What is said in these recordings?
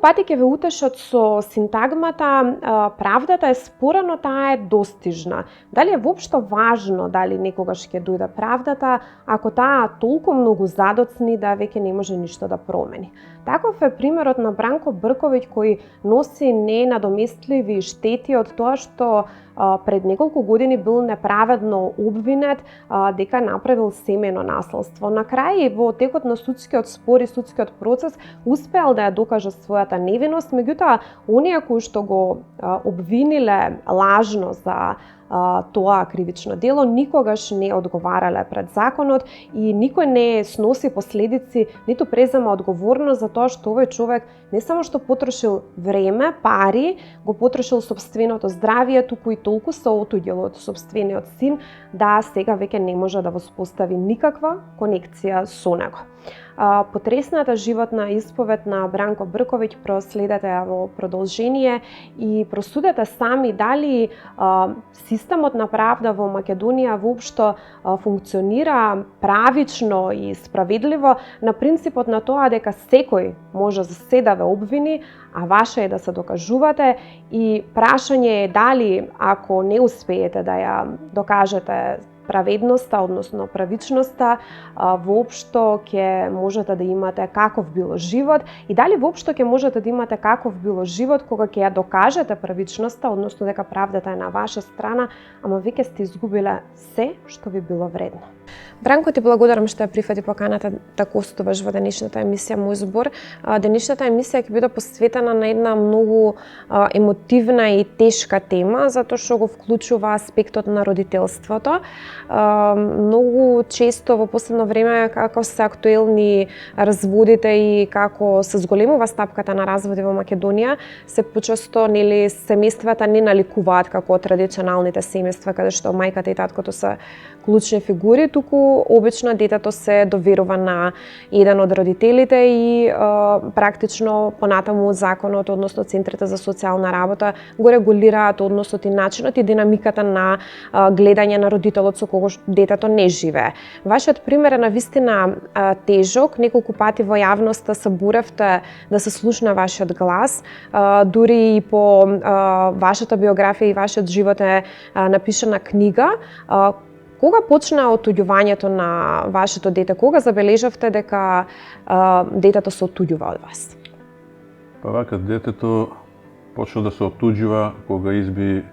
пати ќе ве утешат со синтагмата правдата е спора, но таа е достижна. Дали е воопшто важно дали некогаш ќе дојде правдата, ако таа толку многу задоцни да веќе не може ништо да промени. Таков е примерот на Бранко Брковиќ, кој носи ненадоместливи штети од тоа што пред неколку години бил неправедно обвинет дека направил семено наследство. На крај, во текот на судскиот спор и судскиот процес, успеал да ја докаже својата невиност, меѓутоа, оние кои што го обвиниле лажно за тоа кривично дело, никогаш не одговарале пред законот и никој не сноси последици, ниту презема одговорност за тоа што овој човек не само што потрошил време, пари, го потрошил сопственото здравје, туку и толку се отуѓил од сопствениот син, да сега веќе не може да воспостави никаква конекција со него. Потресната животна исповед на Бранко Брковиќ проследете ја во продолжение и просудете сами дали системот на правда во Македонија воопшто функционира правично и справедливо на принципот на тоа дека секој може за се да ве обвини, а ваше е да се докажувате и прашање е дали ако не успеете да ја докажете праведноста, односно правичноста, воопшто ќе можете да имате каков било живот и дали воопшто ќе можете да имате каков било живот кога ќе ја докажете правичноста, односно дека правдата е на ваша страна, ама веќе сте изгубиле се што ви било вредно. Бранко, ти благодарам што ја прифати поканата да гостуваш во денешната емисија Мој збор. Денешната емисија ќе биде посветена на една многу емотивна и тешка тема, затоа што го вклучува аспектот на родителството. Многу често во последно време како се актуелни разводите и како се зголемува стапката на разводи во Македонија, се почесто нели семејствата не наликуваат како традиционалните семејства каде што мајката и таткото се клучни фигури, туку обично детето се доверува на еден од родителите и практично понатаму законот, односно центрите за социјална работа го регулираат односот и начинот и динамиката на гледање на родителот со кого детето не живее. Вашиот пример е навистина тежок, неколку пати во јавноста се боревте да се слушна вашиот глас, дури и по вашата биографија и вашиот живот е напишана книга. Кога почна отуѓувањето на вашето дете? Кога забележавте дека детето се отуѓува од вас? Па вака, детето почна да се отуѓува кога изби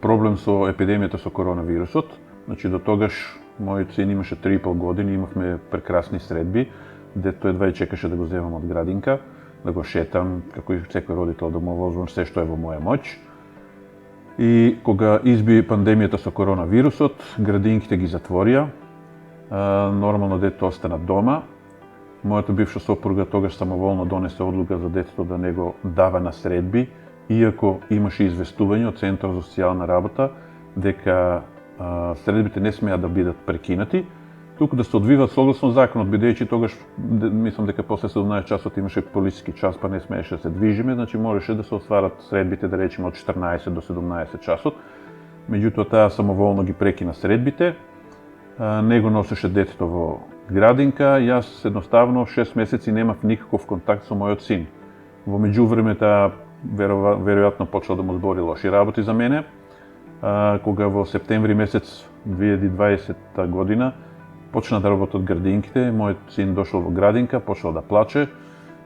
проблем со епидемијата со коронавирусот. Значи, до тогаш мојот син имаше 3,5 години, имавме прекрасни средби. Детето едва и чекаше да го земам од градинка, да го шетам, како и секој родител да му возможам се што е во моја моќ. И кога изби пандемијата со коронавирусот, градинките ги затворија. Нормално детето остана дома. Мојата бивша сопруга тогаш самоволно донесе одлука за детето да не го дава на средби, иако имаше известување од Центарот за социјална работа дека средбите не смеат да бидат прекинати, туку да се одвиваат согласно законот, бидејќи тогаш мислам дека после 17 часот имаше полициски час, па не смееше да се движиме, значи можеше да се отварат средбите, да речеме од 14 до 17 часот. Меѓутоа таа самоволно ги прекина средбите, не го носеше детето во градинка, јас едноставно 6 месеци немав никаков контакт со мојот син. Во меѓувреме таа веројатно почела да му збори лоши работи за мене. Кога во септември месец 2020 година почна да работат градинките, мојот син дошол во градинка, почел да плаче,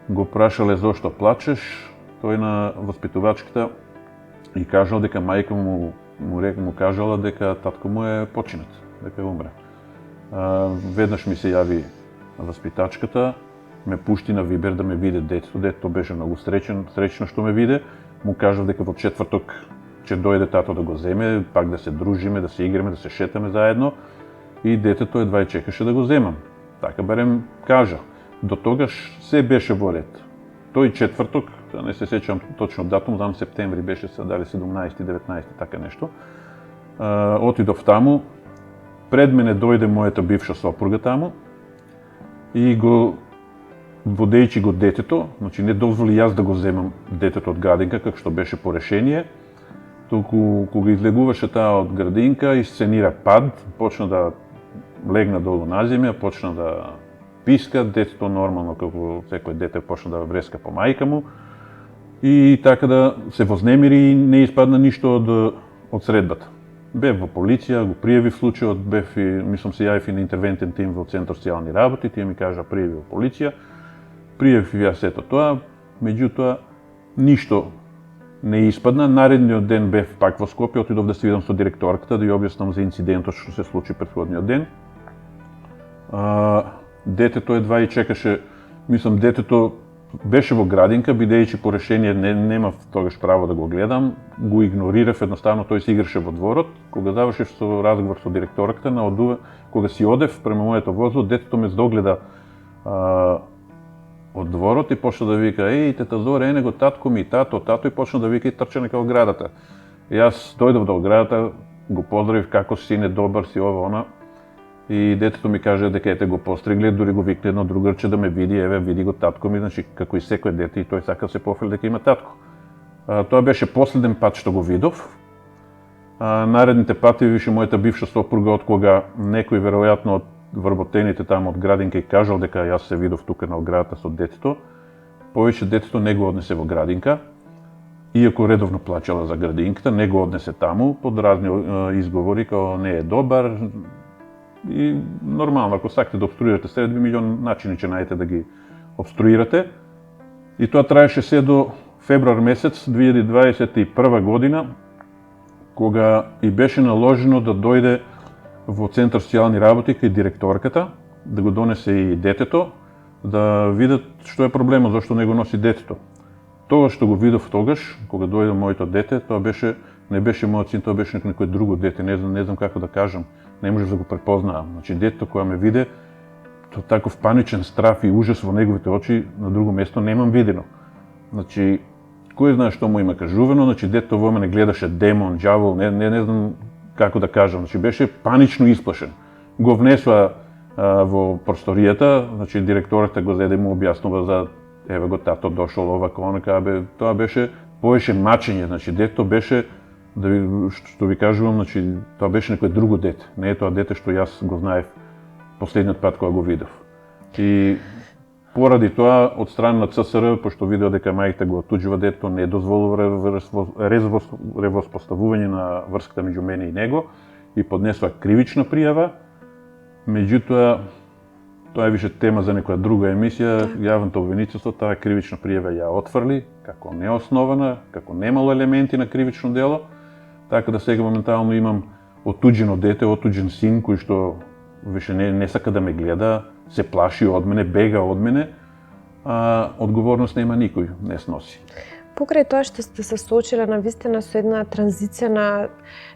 го прашале зошто плачеш, тој на воспитувачката и кажал дека мајка му кажала дека татко му е починат, дека е умре. Веднаш ми се јави воспитачката, ме пушти на Вибер да ме виде детето. Детето беше многу среќно што ме виде. Му кажав дека во четврток ќе дојде тато да го земе, пак да се дружиме, да се играме, да се шетаме заедно. И детето едва и чекаше да го земам. Така барем кажа. До тогаш се беше во ред. Тој четврток, не се сеќавам точно датум, знам септември беше дали 17-19, така нешто. Отидов таму, пред мене дојде мојата бивша сопруга таму и го водејќи го детето, значи не дозволи јас да го земам детето од градинка, како што беше по решение, туку кога излегуваше таа од градинка, исценира пад, почна да легна долу на земја, почна да писка, детето нормално како секој дете почна да вреска по мајка му и така да се вознемири и не испадна ништо од средбата. Бев во полиција, го пријавив случајот, мислам се јавив и на интервентен тим во Центар социјални работи, тие ми кажа пријави во полиција. Пријавив јас сето тоа, меѓутоа ништо не испадна. Наредниот ден бев пак во Скопје, отидов да се видам со директорката, да ја објаснам за инцидентот што се случи претходниот ден. Детето едва и чекаше, мислам детето беше во градинка, бидејќи по решение немав тогаш право да го гледам, го игнорирав, едноставно тој се играше во дворот. Кога завршив со разговор со директорката, кога си одев према моето возило, детето ме догледа од дворот и почна да вика: "Еј, тета Зора, ене го татко ми, тато" и почна да вика и трча нека оградата. Јас дојдов до оградата, го поздравив како си, сине, добар си, ова, она. И детето ми каже дека ете го постригле, дури го викне едно другарче да ме види, еве види го татко ми, значи како и секој дете и тој сака се пофали дека има татко. Тоа беше последен пат што го видов. Наредните пати више мојата бивша сопруга, од кога некој веројатно од вработените таму од градинка и кажал дека јас се видов тука на оградата со детето, повеќе детето не го однесе во градинка, иако редовно плачала за градинката, не го однесе таму под разни изговори како не е добар. И нормално, ако сакате да обструирате средби, милион начини ќе најдете да ги обструирате. И тоа траеше се до февруар месец 2021 година, кога и беше наложено да дојде во Центар социјални работи кај директорката, да го донесе и детето, да видат што е проблемот, зашто не го носи детето. Тоа што го видов тогаш, кога дојде моето дете, тоа не беше мојот син, тоа беше некој друго дете, не знам како да кажам. Не можев да го препознаам. Значи, детето кога ме виде, тоа таков паничен страф и ужас во неговите очи, на друго место немам видено. Значи, кој знае што му има кажувано, значи детето во мене гледаше демон, џавол, не знам како да кажам, значи беше панично исплашен. Го внесува во просторијата, значи директората го зеде му објаснува за еве го тато дошол овако онака, тоа беше повеќе мачење, значи детето беше што ви кажувам, значи тоа беше некој друго дете, не е тоа дете што јас го знаев последниот пат кога го видов. И поради тоа од страна на ЦСР, пошто видео дека мајката го отуѓува детето, не дозволува ревоспоставување на врската меѓу мене и него и поднесува кривична пријава. Меѓутоа, тоа е више тема за некоја друга емисија. Јавното обвинителство таа кривична пријава ја отфрли како неоснована, како немало елементи на кривично дело. Така да сега моментално имам отуѓено дете, отуѓен син кој што више не сака да ме гледа, се плаши од мене, бега од мене, а одговорност нема никој, не сноси. Покрај тоа што сте се соочиле навистина со една транзиција на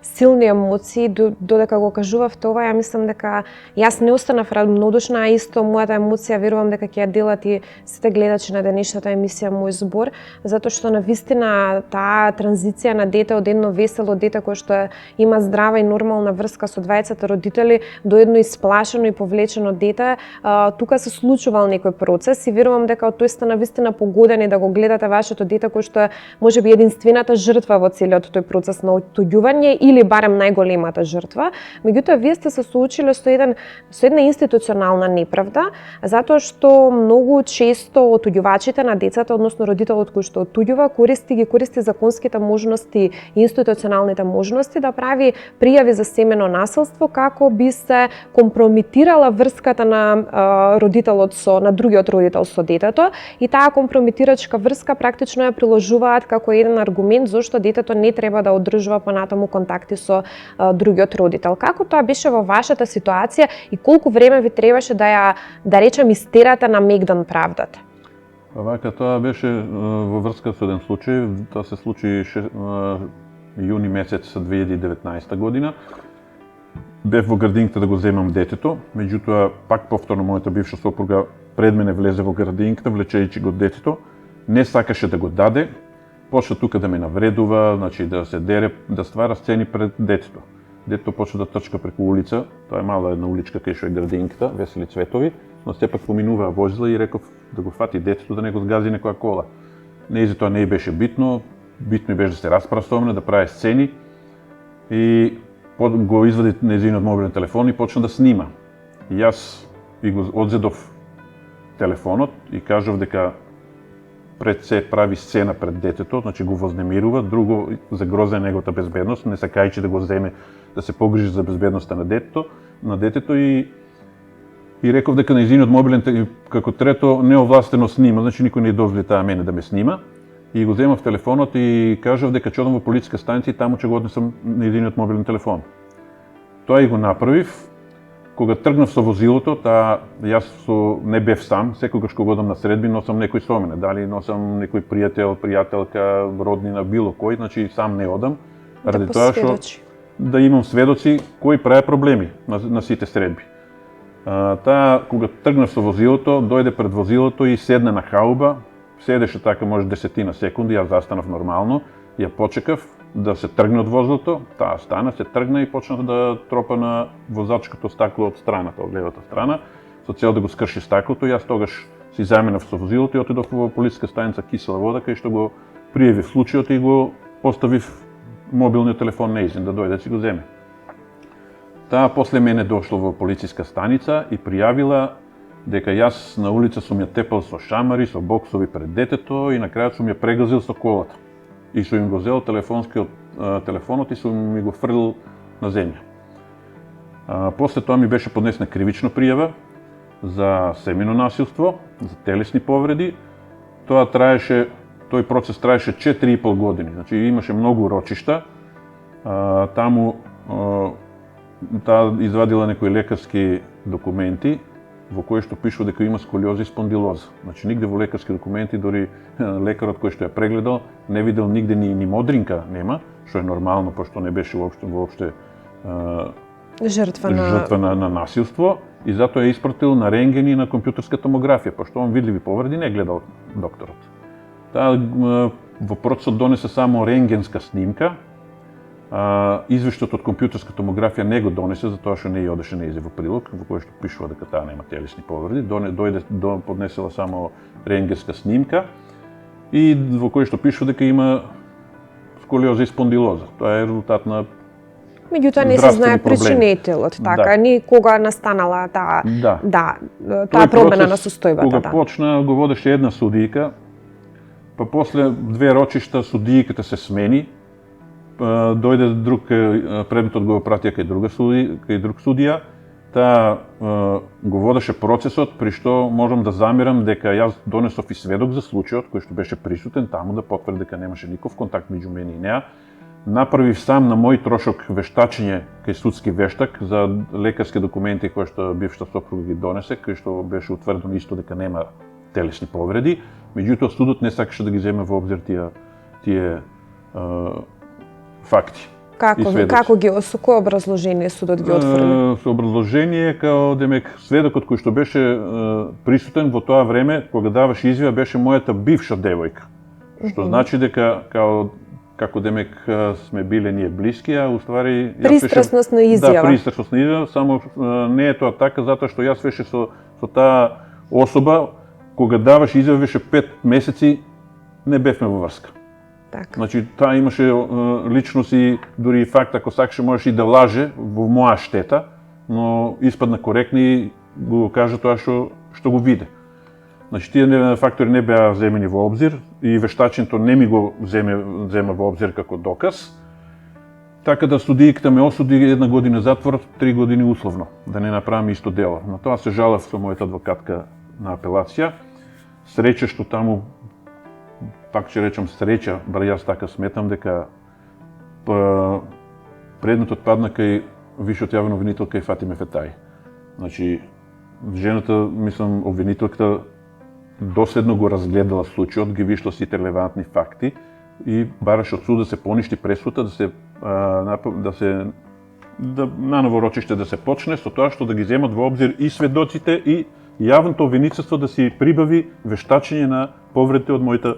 силни емоции, додека го кажувавте ова, ја мислам дека јас не останав равнодушна, а исто мојата емоција верувам дека ќе ја делат и сите гледачи на денешната емисија Мој збор, затоа што навистина таа транзиција на дете од едно весело дете кое што има здрава и нормална врска со двајцата родители до едно исплашено и повлечено дете, тука се случувал некој процес и верувам дека од тој сте навистина погодени да го гледате вашето дете кое што е можеби единствената жртва во целиот тој процес на отуѓување или барем најголемата жртва. Меѓутоа, вие сте се соочиле со една институционална неправда, затоа што многу често отуѓувачите на децата, односно родителот кој што отуѓува, користи законските можности и институционалните можности да прави пријави за семено насилство како би се компромитирала врската на родителот на другиот родител со детето и таа компромитирачка врска практично ја приложуваат како еден аргумент зашто детето не треба да одржува понатаму контакти со другиот родител. Како тоа беше во вашата ситуација и колку време ви требаше да речем истерате на мегдан правдата? Вака, тоа беше во врска со еден случај, тоа се случи јуни месец 2019 година. Бев во градинката да го земам детето, меѓутоа пак повторно мојата бивша сопруга пред мене влезе во градинката, влечејќи го детето, не сакаше да го даде, почна тука да ме навредува, значи да се дере, да ствара сцени пред детето. Детето почна да трчка преку улица, тоа е мала една уличка кај што е градинката, Весели Цветови, но сепак поминуваа возила и реков да го фати детето да не го згази некоја кола. Нејзе тоа не беше битно, битно беше да се распрасовне, да прави сцени и го извади нејзиниот мобилен телефон и почна да снима. И јас и го одзедов телефонот и кажав дека пред се прави сцена пред детето, значи го вознемирува, друго загроза неговата безбедност, не сакајќи да го земе, да се погрижи за безбедноста на детето и реков дека нејзиниот мобилен, како трето, неовластено снима, значи никој не дозволи таа мене да ме снима. И го земав телефонот и кажав дека ќе одам во полициска станиција и таму ќе го однесам нејзиниот мобилен телефон. Тоа и го направив. Кога тргнав со возилото, јас не бев сам, секогаш кога одам на средби носам некој со мене, дали носам некој пријател, пријателка, роднина, било кој, значи сам не одам, ради тоа што да имам сведоци кои праве проблеми на сите средби. Кога тргнав со возилото, дојде пред возилото и седна на хауба, седеше така може 10 секунди, јас застанав нормално, ја почекав да се тргне од возилото, таа стана, се тргна и почна да тропа на возачкото стакло од страната, од левата страна, со цел да го скрши стаклото. Јас тогаш си заменав со возилото и отидов во полициска станица Кисела вода, кај што го пријавив случајот и го поставив мобилниот телефон нејзин да дојде да си го земе. Таа после мене дошло во полициска станица и пријавила дека јас на улица сум ја тепал со шамари, со боксови пред детето и на крајот сум ја прегазил со колата. И сум им го зел телефонот и сум ми го фрлил на земја. После тоа ми беше поднесена кривична пријава за семејно насилство, за телесни повреди. Тој процес траеше 4,5 години. Значи имаше многу рочишта. Таму таа извадила некои лекарски документи во кои што пишува дека има сколиоза и спондилоза. Значи нигде во лекарски документи, дори лекарот кој што ја прегледал, не видел нигде ни модринка нема, што е нормално, пошто не беше воопште жртва на насилство, и затоа ја испратил на рентген и на компјутерска томографија, пошто он видливи повреди не гледал докторот. Таа во процесот донесе само рентгенска снимка. Извештајот од компјутерска томографија не го донесе, затоа што не ја одеше нејзе во прилог, во кој што пишува дека таа нема телесни повреди. Поднесела само рентгенска снимка и во кој што пишува дека има сколиоза и спондилоза. Тоа е резултат на меѓутоа не се знае причинителот, така, ни кога настанала таа промена на состојбата. Кога почна, го водеше една судијка, па после 2 рочишта судијката се смени, дојде друг, предметот го пратија кај друг судија, таа го водеше процесот, при што можам да замерам дека јас донесов и сведок за случајот кој што беше присутен таму да потврди дека немаше никаков контакт меѓу мене и неа. Направив сам на мој трошок вештачење кај судски вештак за лекарски документи кои што бившата сопруга ги донесе, кои што беше утврдено исто дека нема телесни повреди. Меѓутоа судот не сакаше да ги земе во обзир тие факти. Како ги со кое образложение судот ги отфрли? Со образложение као демек сведокот кој што беше присутен во тоа време кога даваше изјава беше мојата бивша девојка. Што значи дека како демек сме биле ние блиски, а уствари пристрасност на изјава. Да, пристрасност на изјава, само не е тоа така затоа што јас беше со таа особа кога даваше изјава беше 5 месеци не бевме во врска. Так. Значи, таа имаше личност и дури и факт, ако сакаше, можеше и да лаже во моја штета, но испадна коректни и го кажа тоа што го виде. Значи, тие фактори не беа земени во обзир и вештаченето не ми го зема во обзир како доказ. Така да судијката ме осуди 1 година затвор, 3 години условно, да не направам исто дело. На тоа се жалев со мојата адвокатка на апелација. Среќа што таму, пак ќе речам среќа, бар јас така сметам дека предметот падна кај висшиот јавен обвинител кај Фатиме Фетај. Значи, жената, мислам, обвинителката доследно го разгледала случајот, ги вишла сите релевантни факти и бараше од суд да се поништи пресудата, да наново рочиште да се почне со тоа што да ги земат во обзир и сведоците и јавното обвинителство да си прибави вештачење на повредите од мојата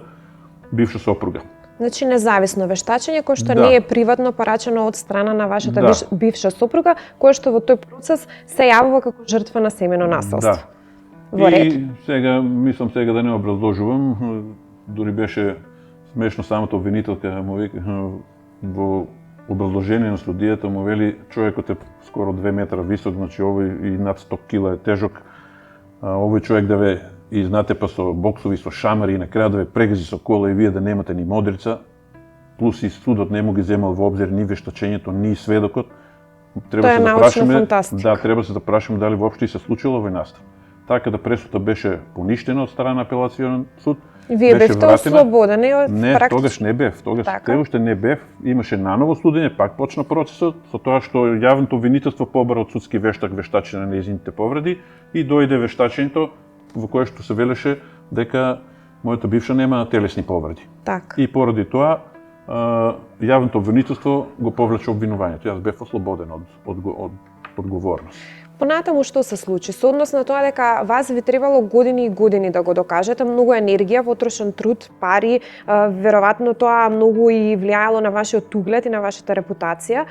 бивша сопруга. Значи независно вештачење кој што не е приватно порачено од страна на вашата бивша сопруга, кој што во тој процес се јавува како жртва на семејно насилство. Во ред. И сега, мислам сега да не образложувам, дури беше смешно самата обвинителка му вика во образложение на судијата му вели човекот е скоро 2 метра висок, значи овој и над 100 кила е тежок. Овој човек и знаете па со боксови, со шамари и на крај да ве прегази со кола и вие да немате ни модрица, плюс и судот не му ги земал во обзир ни вештачењето, ни сведокот, Тоа е научна фантастика. Да, треба се да прашаме дали воопшто и се случило овој настан. Така да пресудата беше поништена од страна на апелацијен суд. Вие бевте ослободени од Не, тогаш не бев, тогаш уште не бев, имаше наново судење, пак почна процесот, со тоа што јавното обвинителство побара од судски вештак вештачење на нејзините повреди и дојде вештачењето во кое што се велеше дека мојата бивша нема телесни повреди. Така. И поради тоа јавното обвинителство го повлече обвинувањето. Јас бев ослободен од одговорност. Понатаму што се случи? Со однос на тоа дека вас ви требало години и години да го докажете, многу енергија, потрошен труд, пари, веројатно тоа многу и влијаело на вашиот углед и на вашата репутација.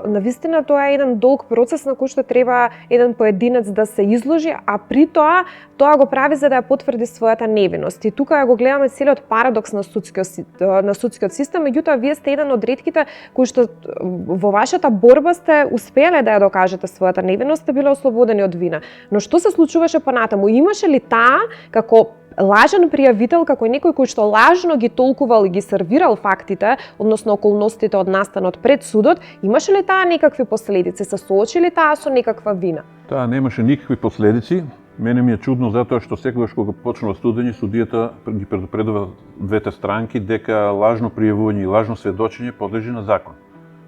Навистина тоа е еден долг процес на кој што треба еден поединец да се изложи, а при тоа го прави за да ја потврди својата невиност. И тука го гледаме целиот парадокс на судскиот систем, меѓутоа вие сте еден од ретките кои што во вашата борба сте успеле да ја докажете својата невиност, сте биле ослободени од вина. Но што се случуваше понатаму? Имаше ли таа како лажен пријавител, како некој кој што лажно ги толкувал и ги сервирал фактите, односно околностите од настанот пред судот, имаше ли таа некакви последици? Се соочи ли таа со некаква вина? Таа немаше никакви последици. Мене ми е чудно затоа што секогаш кога почнува судење, судијата ги предупредува двете странки дека лажно пријавување и лажно сведочење подлежи на закон.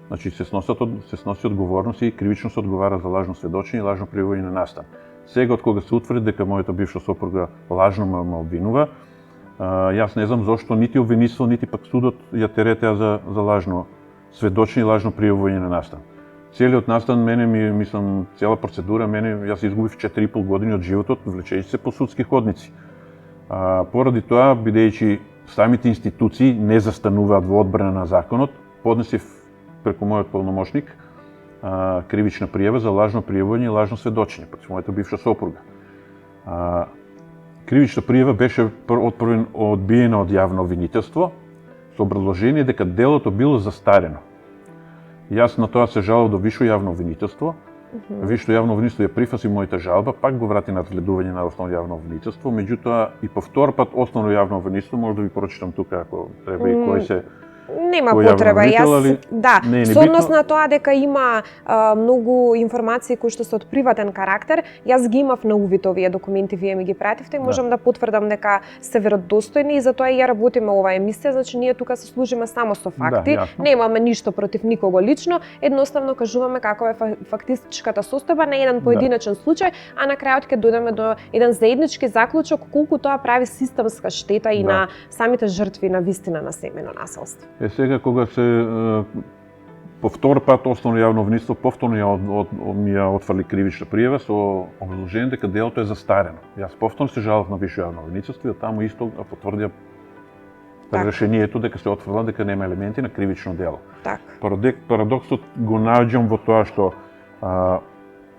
Значи се сноси одговорност и кривично се одговара за лажно сведочење и лажно пријавување на настан. Сега од кога се утврди дека мојата бивша сопруга лажно ме обвинува, јас не знам зошто нити обвинителство, нити пак судот ја теретеа за лажно сведочење и лажно пријавување на настан. Целиот настан мислам, цела процедура, јас изгубив 4,5 години од животот, влечејќи се по судски ходници. Поради тоа, бидејќи самите институции не застануваат во одбрана на законот, поднесив преку мојот полномошник кривична пријава за лажно пријавување и лажно сведочење против мојата бивша сопруга. Кривична пријава беше одбиена од јавно обвинителство со образложение дека делото било застарено. Јас на тоа се жалав до Висше јавно обвинителство. Висше јавно обвинителство ја прифаси мојата жалба, пак го врати на разгледување на основно јавно обвинителство, меѓутоа и по втор пат основно јавно обвинителство, може да ви прочитам тука ако треба и кој се Нема потреба, со однос на тоа дека има многу информации кои што се од приватен карактер, јас ги имав на увид овие документи, вие ми ги пративте и можам да потврдам дека се веродостојни и затоа и ја работиме оваа емисија, значи ние тука се служиме само со факти, немаме ништо против никого лично, едноставно кажуваме како е фактичката состојба на еден поединечен случај, а на крајот ќе дојдеме до еден заеднички заклучок колку тоа прави системска штета и на самите жртви на вистина на семејно насилство. Сега кога се по втор пат основно јавно обвинителство повторно ми ја отфрли кривична пријава со образложение дека делото е застарено. Јас повторно се жалав на Висше јавно обвинителство и таму исто потврдија решението дека се отфрла дека нема елементи на кривично дело. Парадоксот го наоѓам во тоа што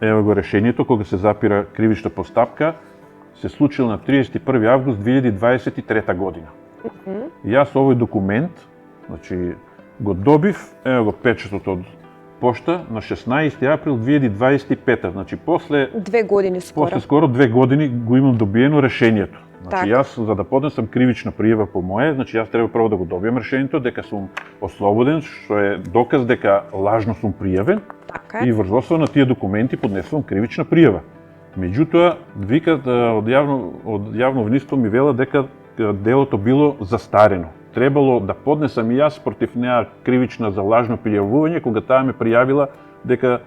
ево го решението кога се запира кривична постапка се случило на 31 август 2023 година. Јас овој документ, значи, го добив, ево го печатот од пошта на 16 април 2025, значи после 2 години скоро. После скоро 2 години го имам добиено решението. Значи јас за да поднесам кривична пријава по моје, значи јас треба прво да го добијам решението дека сум ослободен, што е доказ дека лажно сум пријавен. И врз основа на тие документи поднесувам кривична пријава. Меѓутоа, викат од јавно обвинителство ми вела дека делото било застарено. Требало да поднесам и јас против неа кривична за лажно пријавување кога таа ме пријавила дека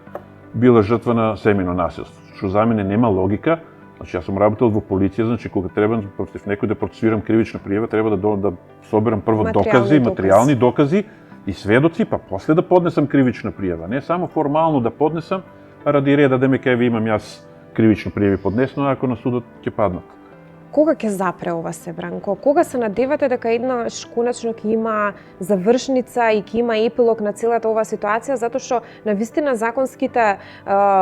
била жртва на семејно насилство. Што за мене нема логика. Значи јас сум работел во полиција, значи кога треба против некој да процесуирам кривична пријава, треба да соберам прво материјални докази и сведоци, па после да поднесам кривична пријава. Не само формално да поднесам, а ради реда да ме кај имам јас кривични пријави поднесено, ако на судот ќе паднат. Кога ќе запре ова се, Бранко? Кога се надевате дека еднаш конечно ќе има завршница и ќе има епилог на целата оваа ситуација, затоа што навистина законските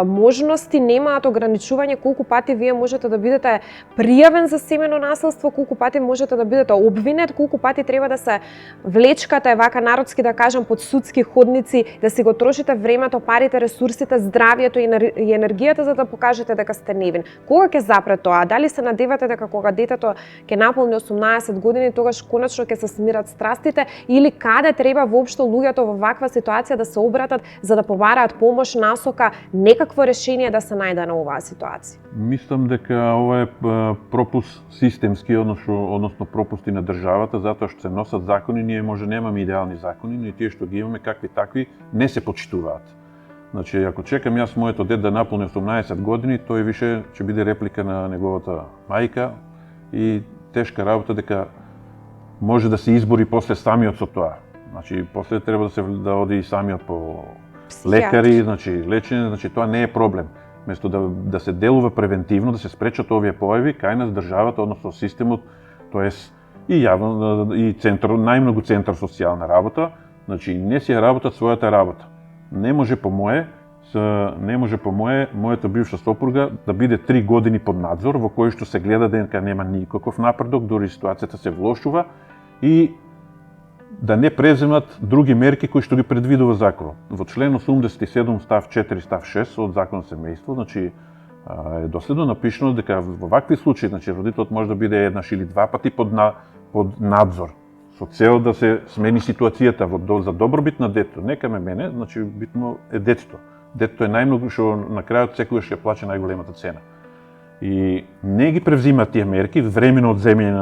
можности немаат ограничување колку пати вие можете да бидете пријавен за семејно насилство, колку пати можете да бидете обвинет, колку пати треба да се влечкате, вака народски да кажам, под судски ходници, да си го трошите времето, парите, ресурсите, здравието и енергијата за да покажете дека сте невин. Кога ќе запре тоа? Дали се надевате дека кога детето ќе наполни 18 години, тогаш конечно ќе се смират страстите, или каде треба воопшто луѓето во ваква ситуација да се обратат за да побараат помош, насока, некакво решение да се најде на оваа ситуација? Мислам дека ова е пропуст системски, односно пропусти на државата, затоа што се носат закони, ние може немаме идеални закони, но и тие што ги имаме какви такви не се почитуваат. Значи, ако чекам јас моето дете да наполни 18 години, тој више ќе биде реплика на неговата мајка и тешка работа дека може да се избори после самиот со тоа. Значи, после треба да оди и самиот по лекари, значи лечење, значи тоа не е проблем. Место да се делува превентивно, да се спречат овие појави, кај нас државата, односно системот, тоест и јавно и центар, најмногу центар социјална работа, значи не си работат својата работа. Не може по мое, мојата бивша сопруга да биде 3 години под надзор, во кој што се гледа дека нема никаков напредок, дури ситуацијата се влошува и да не преземат други мерки кои што ги предвидува законот. Во член 87 став 4 став 6 од Закон за семејство, значи е доследно напишано дека во вакви случаи, значи родителот може да биде еднаш или два пати под надзор, со цел да се смени ситуацијата за добробит на детето. Не каме мене, значи битно е детето. Детето е најмногу што на крајот секогаш ќе плаќа најголемата цена. И не ги превзимаат тие мерки, времено одземање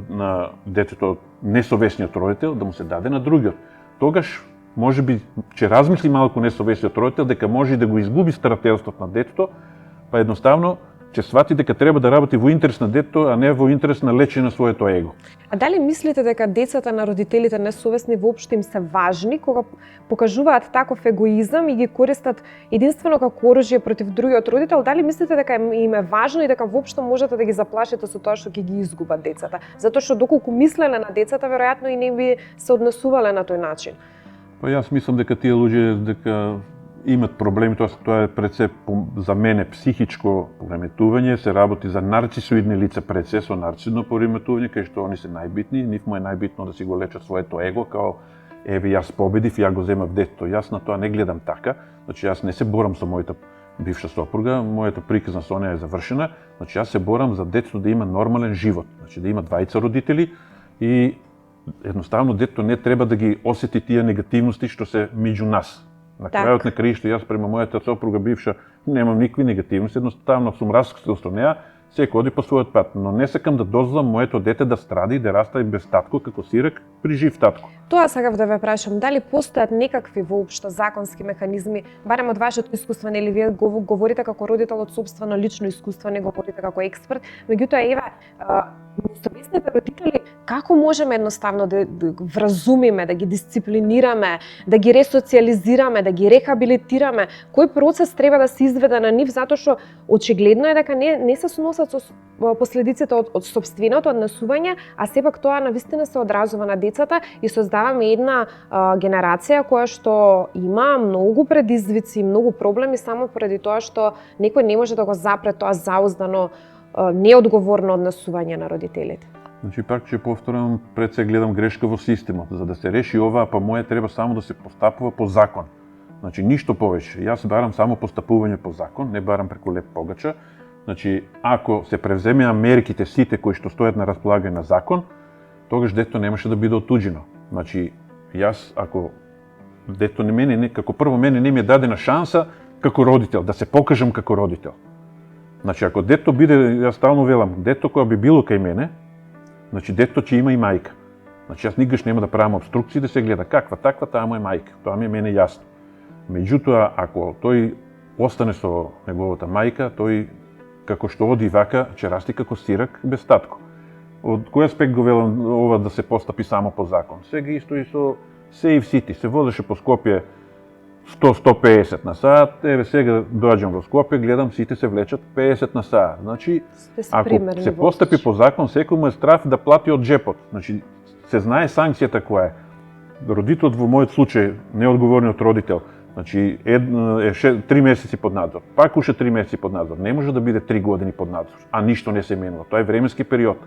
на детето несовесниот родител, да му се даде на другиот. Тогаш можеби ќе размисли малку несовесниот родител дека може и да го изгуби старателството на детето, па едноставно ќе свати дека треба да работи во интерес на детето, а не во интерес на лечење на своето его. А дали мислите дека децата на родителите несовесни воопшто им се важни кога покажуваат таков егоизам и ги користат единствено како оружје против другиот родител? Дали мислите дека им е важно и дека воопшто можете да ги заплашите со тоа што ќе ги изгубат децата? Затоа што доколку мислеле на децата, веројатно и не би се однесувале на тој начин. Па јас мислам дека тие луѓе дека имат проблеми, тоа е пред се за мене психичко пореметување, се работи за нарцисоидни лица пред се со нарцисоидно пореметување, кај што они се најбитни, нив му е најбитно да си го лечат своето его, као еве јас победив, ја го земав детето. Јас на тоа не гледам така, значи јас не се борам со мојата бивша сопруга, мојата приказна со неа е завршена, значи јас се борам за детето да има нормален живот, значи да има двајца родители и едноставно детето не треба да ги осети тие негативности што се меѓу нас. На крајот на краишто јас према мојата сопруга бивша немам никакви негативности, едноставно сум раскрстил со неа, секој оди по својот пат, но не сакам да дозволам моето дете да стради и да расте без татко како сирак при жив татко. Тоа сакав да ве прашам, дали постојат некакви воопшто законски механизми, барем од вашето искуство, нели вие говорите како родител од сопствено лично искуство, не говорите како експерт, меѓутоа еве несовесните родители, како можеме едноставно да вразумиме, да ги дисциплинираме, да ги ресоциализираме, да ги рехабилитираме? Кој процес треба да се изведе на нив, затоа што очигледно е дека не се соносат со последиците од сопственото однесување, а сепак тоа навистина се одразува на децата и создаваме една генерација која што има многу предизвици, многу проблеми само поради тоа што некој не може да го запре тоа зауздано неодговорно однесување на родителите. Значи пак ќе повторам, пред се гледам грешка во системот. За да се реши ова, па моје треба само да се постапува по закон. Значи ништо повеќе. Јас барам само постапување по закон, не барам преку леп погача. Значи ако се превземеа мерките сите кои што стојат на располагање на закон, тогаш детето немаше да биде отуџено. Значи јас ако детето како прво мене не ми е дадена шанса како родител да се покажам како родител. Значи, ако детето биде, јас стално велам, детето која би било кај мене, значи детето ќе има и мајка. Значи, јас никогаш нема да правам обструкции да се гледа каква таква, таа му е мајка. Тоа ми е мене јасно. Меѓутоа, ако тој остане со неговата мајка, тој како што оди вака, ќе расти како сирак без татко. Од кој аспект го велам ова да се постапи само по закон? Сега исто и со Safe City, се возеше по Скопје 100-150 на саат, еве сега доаѓам во Скопје, гледам сите се влечат 50 на саат. Значи, ако се постапи по закон, секој му е страф да плати од джепот. Значи, се знае санкцијата која е. Родителот во мојот случај, неодговорниот родител, значи 3 месеци под надзор, пак уште 3 месеци под надзор. Не може да биде 3 години под надзор, а ништо не се менува. Тоа е временски период.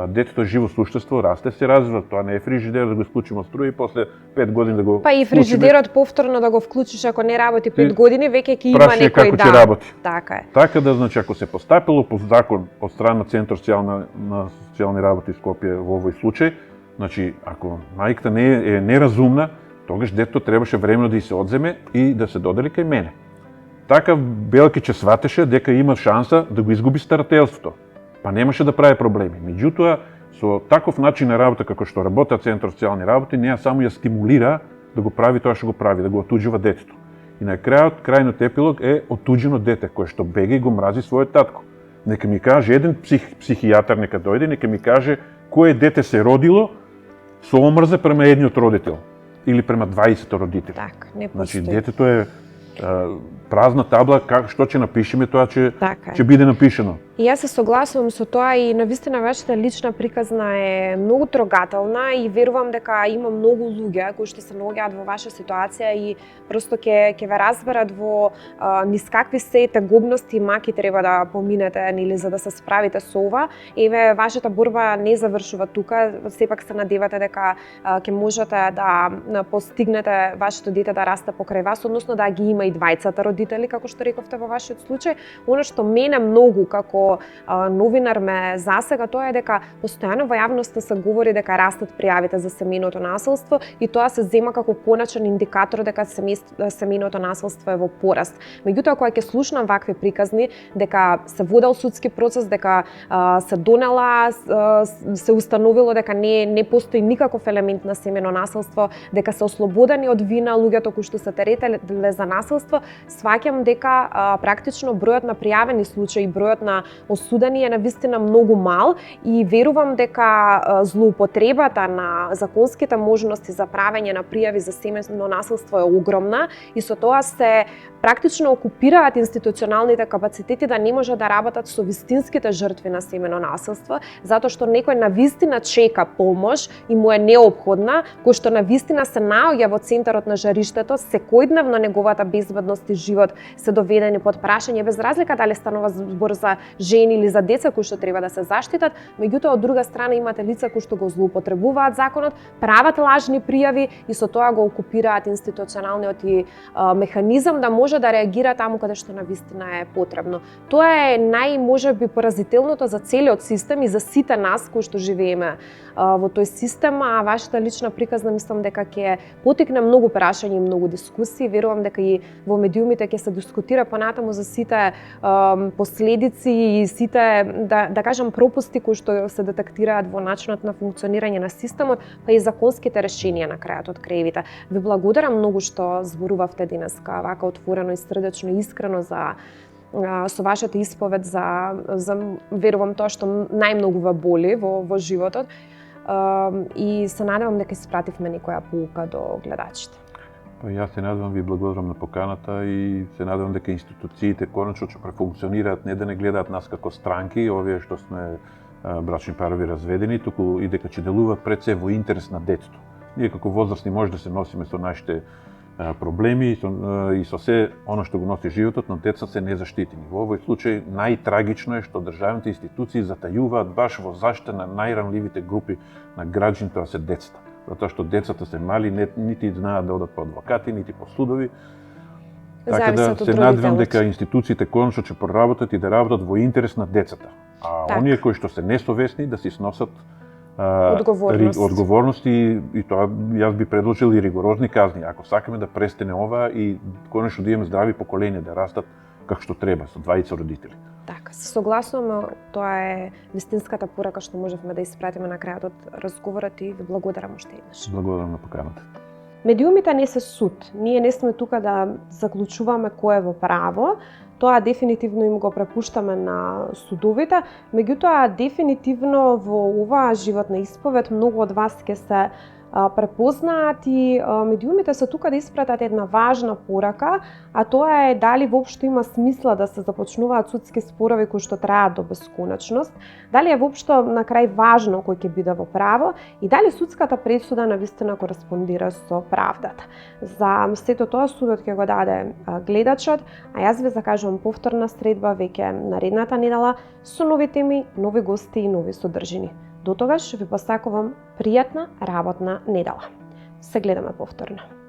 Детето е живо суштество, расте, се развива, тоа не е фрижидер да го исклучиме од струја и после 5 години да го Па и фрижидерот повторно да го вклучиш ако не работи 5 години, веќе ќе има некој како ќе работи. Така е. Така да, значи, ако се постапило по закон од страна на Центар на социјални работи Скопје во овој случај, значи, ако мајката не е неразумна, тогаш детето требаше времено да и се одземе и да се додели кај мене. Така Белкиче сватеше дека има шанса да го изгуби старателството, па немаше да прави проблеми. Меѓутоа, со таков начин на работа како што работи Центар социјални работи, неа само ја стимулира да го прави тоа што го прави, да го отуџува детето. И на крајот, крајниот епилог е отуџено дете кое што бега и го мрази својот татко. Нека ми каже еден психијатар, нека дојде, нека ми каже кое дете се родило со омрза према едниот родител или према 20 родители. Така, не постои. Значи, детето е празна табла, што ќе напишеме, тоа ќе биде напишено. И јас се согласувам со тоа и навистина вашата лична приказна е многу трогателна и верувам дека има многу луѓе кои што се наоѓаат во ваша ситуација и просто ќе ве разберат во низ какви се тегобности и маки треба да поминете нели за да се справите со ова. Еве вашата борба не завршува тука, сепак се надевате дека ќе можете да постигнете вашето дете да расте покрај вас, односно да ги има и двајцата родители како што рековте во вашиот случај. Она што мене многу како новинар ме засега тоа е дека постојано во јавноста се говори дека растат пријавите за семејното насилство и тоа се зема како коначен индикатор дека семејното насилство е во пораст. Меѓутоа кога ќе слушнам вакви приказни дека се водел судски процес, дека се донела, се установило дека не постои никаков елемент на семејно насилство, дека се ослободени од вина луѓето кои што се теретеле за насилство, сваќам дека практично бројот на пријавени случаи, бројот на осудени е навистина многу мал и верувам дека злоупотребата на законските можности за правење на пријави за семејно насилство е огромна и со тоа се практично окупираат институционалните капацитети да не може да работат со вистинските жртви на семејно насилство, затоа што некој навистина чека помош и му е неопходна, кој што навистина се наоѓа во центарот на жариштето, секојдневно неговата безбедност и живот се доведени под прашање без разлика дали станува збор за жени или за деца кои што треба да се заштитат, меѓутоа од друга страна имате лица кои што го злоупотребуваат законот, прават лажни пријави и со тоа го окупираат институционалниот и механизам да може да реагира таму каде што навистина е потребно. Тоа е можеби поразителното за целиот систем и за сите нас кои што живееме во тој систем, а вашата лична приказна мислам дека ќе потикне многу прашања и многу дискусии. Верувам дека и во медиумите ќе се дискутира понатаму за сите последици и сите, да кажам, пропусти кои што се детектираат во начинот на функционирање на системот, па и законските решенија на крајот од краевите. Ви благодарам многу што зборувавте денеска вака отворено и срдечно и искрено со вашата исповед за верувам тоа што најмногу ве боли во животот и се надевам дека испративме некоја поука до гледачите. Па јас се надевам, ви благодарам на поканата и се надевам дека институциите конечно ќе префункционираат, не да не гледаат нас како странки, овие што сме брачни парови разведени, туку и дека ќе делуваат пред се во интерес на детето. Ние како возрастни може да се носиме со нашите проблеми и со се оно што го носи животот, но деца се незаштитени. Во овој случај најтрагично е што државните институции затајуваат баш во заштита на најранливите групи на граѓаните, тоа се децата. Затоа што децата се мали, нити знаат да одат по адвокати, нити по судови. Така да се надевам дека институциите конечно ќе проработат и да работат во интерес на децата. А оние кои што се несовесни да си сносат одговорности и тоа јас би предложил и ригорозни казни, ако сакаме да престане ова и конечно да имаме здрави поколенија да растат како што треба со двајца родители. Така, се согласувам, тоа е вистинската порака што можевме да испратиме на крајот од разговорот и ви благодарам уште еднаш. Благодарам на поканата. Медиумите не се суд. Ние не сме тука да заклучуваме кој е во право. Тоа дефинитивно им го препуштаме на судовите, меѓутоа дефинитивно во оваа животна исповед многу од вас ќе се препознаат и медиумите се тука да испратат една важна порака, а тоа е дали воопшто има смисла да се започнуваат судски спорови кои што траат до бесконачност, дали е воопшто на крај важно кој ќе биде во право и дали судската пресуда навистина кореспондира со правдата. За сето тоа судот ќе го даде гледачот, а јас ви закажувам повторна средба веќе наредната недела со нови теми, нови гости и нови содржини. До тогаш ви посакувам пријатна работна недела. Се гледаме повторно.